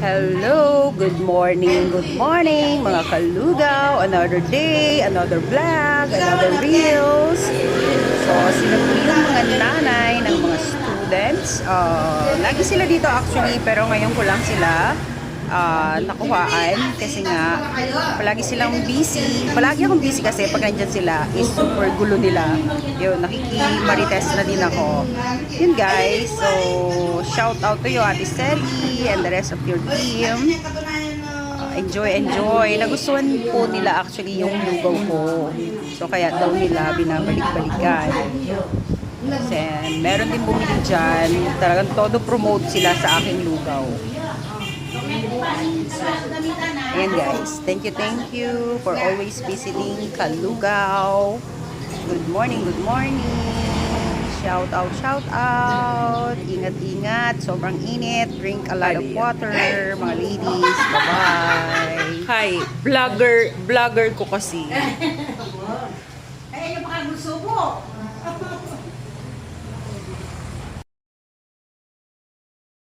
Hello, good morning mga kalugaw. Another day, another vlog, another reels. So, sila po yung mga nanay ng mga students. Lagi sila dito actually, pero ngayon ko lang sila nakuhaan kasi nga palagi silang busy. Palagi akong busy kasi pag nandyan sila is super gulo nila. Yun, nakikimarites na din ako. Yun guys, so shout out to you Ate Sally and the rest of your team. Enjoy. Nagustuhan po nila actually yung lugaw ko. So kaya daw nila binabalik-balikan. Kasi meron din bumili dyan. Talagang todo promote sila sa aking lugaw. Ayan guys, thank you for always visiting Kalugao. Good morning. Shout out. Ingat. Sobrang init. Drink a lot of water, mga ladies. Bye-bye. Hi, vlogger ko kasi. Ay, yung mga gusto mo.